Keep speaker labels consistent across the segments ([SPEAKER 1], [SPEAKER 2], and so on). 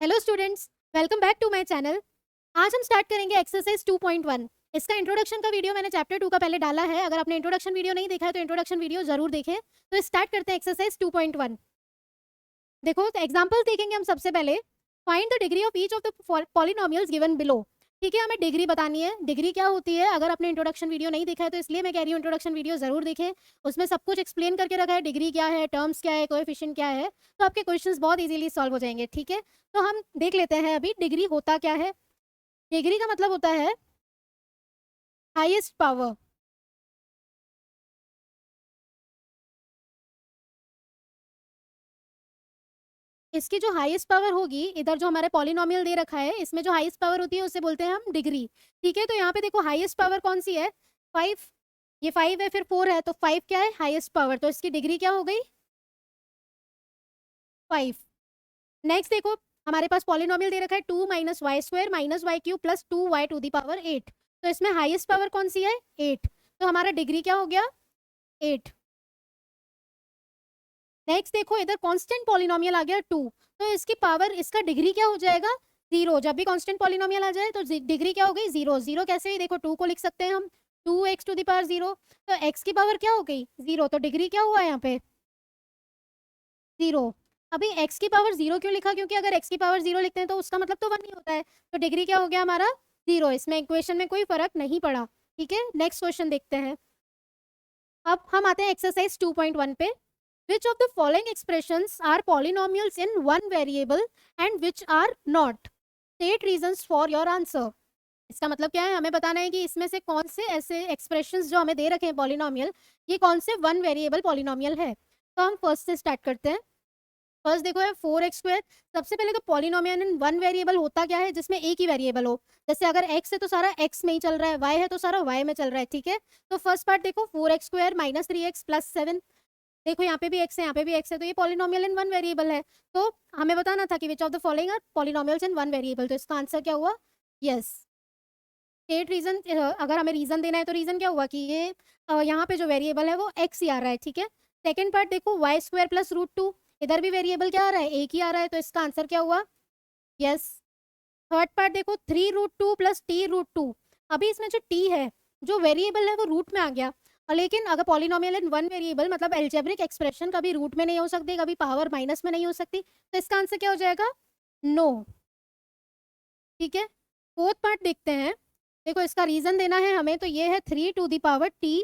[SPEAKER 1] Hello students, welcome back to my channel. आज हम start करेंगे एक्सरसाइज 2.1। इसका इंट्रोडक्शन का वीडियो मैंने चैप्टर 2 का पहले डाला है। अगर आपने इंट्रोडक्शन वीडियो नहीं देखा है तो इंट्रोडक्शन वीडियो जरूर देखें। तो स्टार्ट करते हैं एक्सरसाइज 2.1। देखो तो एग्जांपल देखेंगे हम सबसे पहले। Find the degree of each of the polynomials given below. ठीक है, हमें डिग्री बतानी है। डिग्री क्या होती है, अगर आपने इंट्रोडक्शन वीडियो नहीं देखा है तो इसलिए मैं कह रही हूँ इंट्रोडक्शन वीडियो जरूर देखें। उसमें सब कुछ एक्सप्लेन करके रखा है, डिग्री क्या है, टर्म्स क्या है, कोएफिशिएंट क्या है। तो आपके क्वेश्चंस बहुत इजीली सॉल्व हो जाएंगे। ठीक है, तो हम देख लेते हैं अभी डिग्री होता क्या है। डिग्री का मतलब होता है हाईएस्ट पावर। इसकी जो हाईएस्ट पावर होगी, इधर जो हमारे पॉलिनोमियल दे रखा है इसमें जो हाईएस्ट पावर होती है उसे बोलते हैं हम डिग्री। ठीक है, तो यहाँ पे देखो हाईएस्ट पावर कौन सी है, 5। ये 5 है, फिर 4 है, तो 5 क्या है, हाईएस्ट पावर। तो इसकी डिग्री क्या हो गई, 5। नेक्स्ट देखो, हमारे पास पॉलिनोमियल दे रखा है 2 minus y square minus y cube plus 2y to the power 8। तो इसमें हाईएस्ट पावर कौन सी है, 8। तो हमारा डिग्री क्या हो गया, 8। नेक्स्ट देखो, इधर कांस्टेंट पॉलिनोमियल आ गया 2। तो इसकी पावर, इसका डिग्री क्या हो जाएगा, 0। जब भी कांस्टेंट पॉलिनोमियल आ जाए तो डिग्री क्या हो गई, 0। 0 कैसे हुई, देखो 2 को लिख सकते हैं हम, 2x टू द पावर 0। तो x की पावर क्या हो गई, 0। तो डिग्री क्या हुआ यहाँ पे, 0। अभी x की पावर 0 क्यों लिखा, क्योंकि अगर x की पावर 0 लिखते हैं तो उसका मतलब तो 1 ही होता है। तो डिग्री क्या हो गया हमारा, 0। इसमें इक्वेशन में कोई फर्क नहीं पड़ा। ठीक है, नेक्स्ट क्वेश्चन देखते हैं। अब हम आते हैं एक्सरसाइज 2.1 पे। Which of the following expressions are polynomials in one variable and which are not? State reasons for your answer. इसका मतलब क्या है, हमें बताना है कि इसमें से कौन से ऐसे एक्सप्रेशंस जो हमें दे रखे हैं पॉलिनोमियल, ये कौन से वन वेरिएबल पॉलिनोमियल है। तो हम फर्स्ट से स्टार्ट करते हैं। फर्स्ट देखो है 4x²। सबसे पहले तो पॉलिनोमियल इन वन वेरिएबल होता क्या है, जिसमें एक ही वेरिएबल हो। जैसे अगर x है तो सारा x में ही चल रहा है, y है तो सारा y में चल रहा है। ठीक है, तो फर्स्ट पार्ट देखो 4x² माइनस 3x प्लस 7। देखो यहाँ पे भी x है, यहाँ पे भी x है, तो ये पॉलिनोमियल इन वन वेरिएबल है। तो हमें बताना था कि which of the following are polynomials in one variable. तो इसका आंसर क्या हुआ, यस। स्टेट रीजन, अगर हमें रीजन देना है तो रीजन क्या हुआ कि ये यहाँ पे जो वेरिएबल है वो x ही आ रहा है। ठीक है, सेकेंड पार्ट देखो y² प्लस √2। इधर भी वेरिएबल क्या आ रहा है, एक ही आ रहा है। तो इसका आंसर क्या हुआ, यस। थर्ड पार्ट देखो 3√2 प्लस t√2। अभी इसमें जो t है, जो वेरिएबल है वो रूट में आ गया। और लेकिन अगर पॉलिनोमियल इन वन वेरिएबल मतलब एल्जेब्रिक एक्सप्रेशन कभी रूट में नहीं हो सकती, कभी पावर माइनस में नहीं हो सकती। तो इसका आंसर क्या हो जाएगा, नो। ठीक है, फोर्थ पार्ट देखते हैं। देखो इसका रीजन देना है हमें, तो ये है 3 to the power t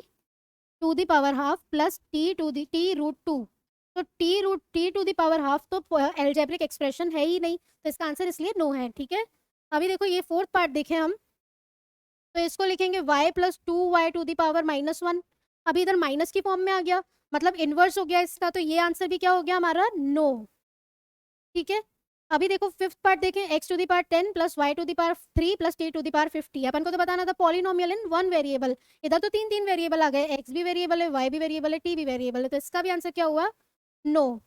[SPEAKER 1] to the power half plus t√2। तो t to the power half तो एल्जेब्रिक एक्सप्रेशन है ही नहीं, तो इसका आंसर इसलिए नो है। ठीक है, अभी देखो ये फोर्थ पार्ट देखें हम, तो इसको लिखेंगे y plus 2y to the power -1। अभी इधर माइनस की फॉर्म में आ गया, मतलब इनवर्स हो गया इसका। तो ये आंसर भी क्या हो गया हमारा, नो। ठीक है, अभी देखो फिफ्थ पार्ट देखें, x to the power 10 plus y to the power 3 plus t to the power 50। अपन को तो बताना था पॉलिनोमियल इन वन वेरिएबल। इधर तो तीन तीन वेरिएबल आ गए, x भी वेरिएबल है, y भी वेरिएबल है, t भी वेरिएबल है। तो इसका भी आंसर क्या हुआ, नो।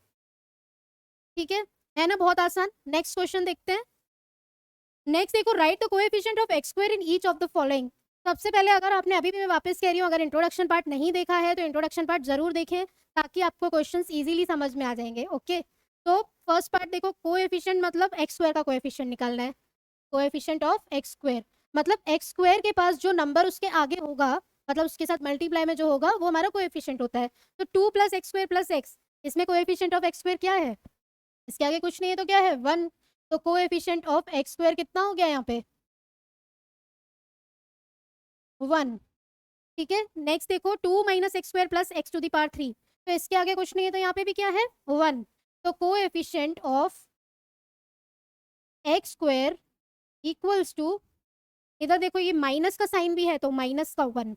[SPEAKER 1] ठीक है ना, बहुत आसान। नेक्स्ट क्वेश्चन देखते हैं। नेक्स्ट देखो, right the coefficient of x² in each of the following. सबसे पहले अगर आपने, अभी भी मैं वापस कह रही हूँ, अगर इंट्रोडक्शन पार्ट नहीं देखा है तो इंट्रोडक्शन पार्ट जरूर देखें, ताकि आपको क्वेश्चंस इजीली समझ में आ जाएंगे। ओके, तो फर्स्ट पार्ट देखो, कोएफिशिएंट मतलब x² का कोएफिशिएंट निकालना है। कोएफिशिएंट ऑफ x² मतलब x² के पास जो नंबर उसके आगे होगा, मतलब उसके साथ मल्टीप्लाई में जो होगा वो हमारा कोएफिशिएंट होता है। तो 2 प्लस x² प्लस x, इसमें कोएफिशिएंट ऑफ x² क्या है, इसके आगे कुछ नहीं है तो क्या है, 1। तो कोएफिशिएंट ऑफ x² कितना हो गया यहाँ पे, 1। ठीक है, नेक्स्ट देखो 2 minus x² plus x to the power 3। तो इसके आगे कुछ नहीं है तो यहाँ पे भी क्या है, 1। तो coefficient of x² equals to, इधर देखो ये माइनस का साइन भी है तो माइनस का 1।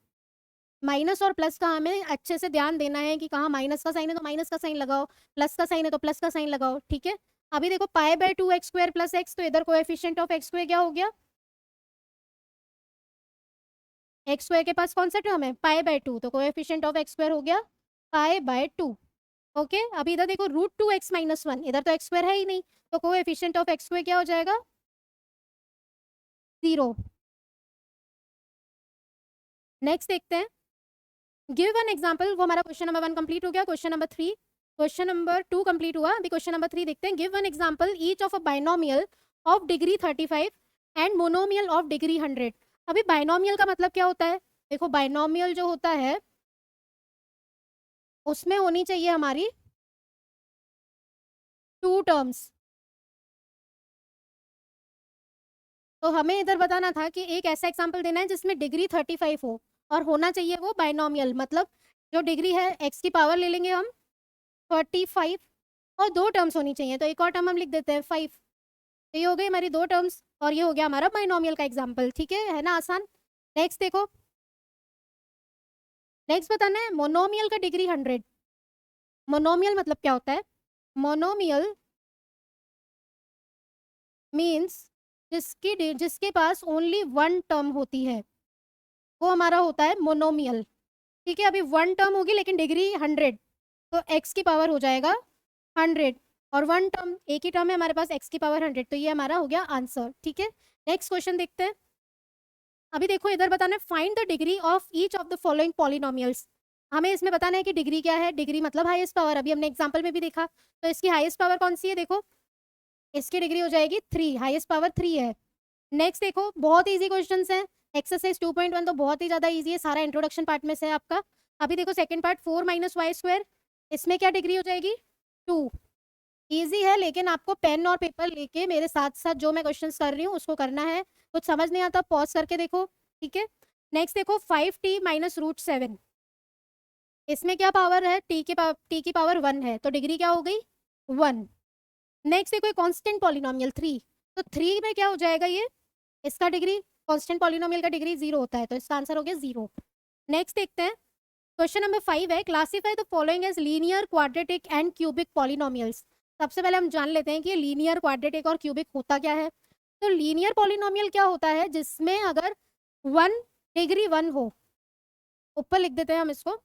[SPEAKER 1] माइनस और प्लस का हमें अच्छे से ध्यान देना है कि कहाँ माइनस का साइन है तो माइनस का साइन लगाओ, प्लस का साइन है तो प्लस का साइन लगाओ। ठीक है, अभी देखो π/2 x² प्लस x, तो इधर कोएफिशिएंट ऑफ x² क्या हो गया, x² के पास कौन सा टर्म है, π/2, तो कोएफिशिएंट ऑफ x² हो गया π/2। ओके, अभी इधर देखो √2x माइनस 1, इधर तो x² है ही नहीं, तो कोएफिशिएंट ऑफ x² क्या हो जाएगा, 0। नेक्स्ट देखते हैं, गिव एन एग्जांपल। वो हमारा क्वेश्चन नंबर 1 कंप्लीट हो गया। Question number 3, question number 2 complete हुआ, अभी क्वेश्चन नंबर 3 देखते हैं। Give an example each of a binomial of degree 35 and monomial of degree 100। अभी बाइनोमियल का मतलब क्या होता है? देखो बाइनोमियल जो होता है उसमें होनी चाहिए हमारी 2 टर्म्स। तो हमें इधर बताना था कि एक ऐसा एग्जाम्पल देना है जिसमें डिग्री 35 हो और होना चाहिए वो बाइनोमियल, मतलब जो डिग्री है x की पावर ले लेंगे हम 35 और 2 टर्म्स होनी चाहिए। तो एक और टर्म हम लिख देते हैं 5। तो ये हो गई हमारी 2 टर्म्स और ये हो गया हमारा बाइनोमियल का एग्जाम्पल। ठीक है ना आसान। नेक्स्ट देखो, नेक्स्ट बताना है मोनोमियल का डिग्री 100। मोनोमियल मतलब क्या होता है? मोनोमियल मीन्स जिसके पास ओनली 1 टर्म होती है वो हमारा होता है मोनोमियल। ठीक है, अभी 1 टर्म होगी लेकिन डिग्री 100, तो x की पावर हो जाएगा 100 और 1 टर्म एक ही टर्म है हमारे पास x की पावर 100, तो ये हमारा हो गया आंसर। ठीक है, नेक्स्ट क्वेश्चन देखते हैं। अभी देखो इधर बताना है find the degree of each of the following polynomials. हमें इसमें बताना है कि डिग्री क्या है। डिग्री मतलब हाईएस्ट पावर, अभी हमने एग्जांपल में भी देखा। तो इसकी हाईएस्ट पावर कौन सी है? देखो इसकी डिग्री हो जाएगी 3, हाईएस्ट पावर 3 है। नेक्स्ट देखो, बहुत ईजी क्वेश्चंस हैं। एक्सरसाइज 2.1 तो बहुत ही ज्यादा ईजी है, सारा इंट्रोडक्शन पार्ट में से आपका। अभी देखो second part 4 minus y square, इसमें क्या डिग्री हो जाएगी? 2। ईजी है लेकिन आपको पेन और पेपर लेके मेरे साथ साथ जो मैं क्वेश्चंस कर रही हूँ उसको करना है। कुछ समझ नहीं आता पॉज करके देखो। ठीक है, नेक्स्ट देखो 5t माइनस रूट 7, इसमें क्या पावर है? t की पावर 1 है, तो डिग्री क्या हो गई? 1। नेक्स्ट देखो कांस्टेंट पॉलिनोमियल 3, तो 3 में क्या हो जाएगा? ये इसका डिग्री, कांस्टेंट पॉलिनोमियल का डिग्री 0 होता है, तो इसका आंसर हो गया 0। नेक्स्ट देखते हैं, क्वेश्चन नंबर 5 है classify the following as linear, quadratic and cubic polynomials. सबसे पहले हम जान लेते हैं कि लीनियर, क्वाड्रेटिक और क्यूबिक होता क्या है। तो लीनियर पॉलिनोमियल क्या होता है? जिसमें अगर 1 डिग्री 1 हो, ऊपर लिख देते हैं हम इसको,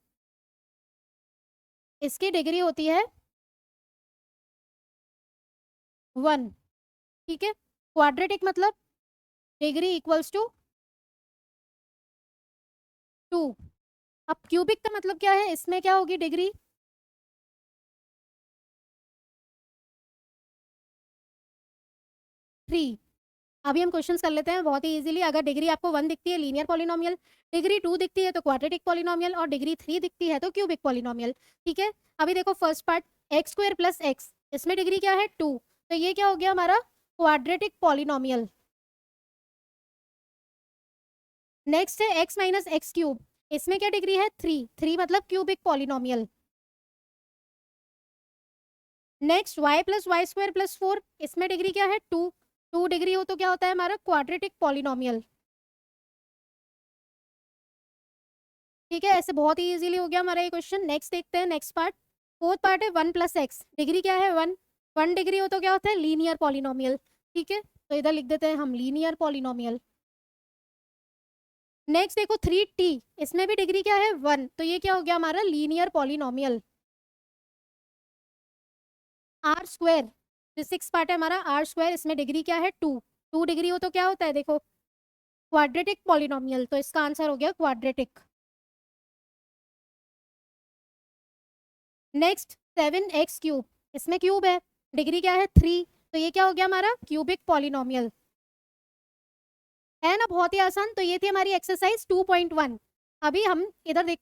[SPEAKER 1] इसकी डिग्री होती है 1। ठीक है, क्वाड्रेटिक मतलब डिग्री इक्वल्स टू 2। अब क्यूबिक का मतलब क्या है? इसमें क्या होगी डिग्री? 3। अभी हम क्वेश्चंस कर लेते हैं बहुत ही इजीली। अगर डिग्री आपको 1 दिखती है लीनियर पॉलिनोमियल, डिग्री 2 दिखती है तो क्वाड्रेटिक पॉलिनोमियल और डिग्री 3 दिखती है तो क्यूबिक पॉलिनोमियल। ठीक है, अभी देखो first part x square plus x, इसमें डिग्री क्या है? 2, तो ये क्या हो गया हमारा? Quadratic polynomial. नेक्स्ट है एक्स माइनस एक्स क्यूब, इसमें क्या डिग्री है? 3, 3 मतलब cubic polynomial. Next y plus y square plus 4, इसमें डिग्री क्या है? 2, 2 डिग्री हो तो क्या होता है हमारा? Quadratic polynomial. ठीक है, ऐसे बहुत ही इजीली हो गया हमारा ये क्वेश्चन। नेक्स्ट देखते हैं, नेक्स्ट पार्ट, फोर्थ पार्ट है 1 प्लस एक्स, डिग्री क्या है? 1, 1 डिग्री हो तो क्या होता है? Linear polynomial. ठीक है, तो इधर लिख देते हैं हम लीनियर पॉलिनोमियल। नेक्स्ट देखो 3t, इसमें भी डिग्री क्या है? 1, तो ये क्या हो गया हमारा? Linear polynomial. आर स्क्वायर, जो 6 पार्ट है हमारा आर स्क्वायर, इसमें डिग्री क्या है? 2, 2 डिग्री हो तो क्या होता है? देखो क्वाड्रेटिक पॉलिनोमियल, तो इसका आंसर हो गया क्वाड्रेटिक। नेक्स्ट 7x क्यूब, इसमें क्यूब है, डिग्री क्या है? 3, तो ये क्या हो गया हमारा? Cubic polynomial. है ना, बहुत ही आसान। तो ये थी हमारी एक्सरसाइज 2.1। अभी हम इधर देख,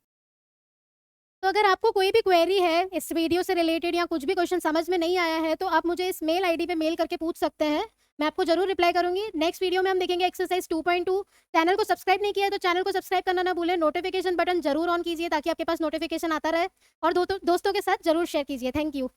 [SPEAKER 1] तो अगर आपको कोई भी क्वेरी है इस वीडियो से रिलेटेड या कुछ भी क्वेश्चन समझ में नहीं आया है तो आप मुझे इस मेल आईडी पे मेल करके पूछ सकते हैं, मैं आपको जरूर रिप्लाई करूंगी। नेक्स्ट वीडियो में हम देखेंगे एक्सरसाइज 2.2। चैनल को सब्सक्राइब नहीं किया है तो चैनल को सब्सक्राइब करना ना भूलें, नोटिफिकेशन बटन जरूर ऑन कीजिए ताकि आपके पास नोटिफिकेशन आता रहे और दोस्तों के साथ जरूर शेयर कीजिए। Thank you.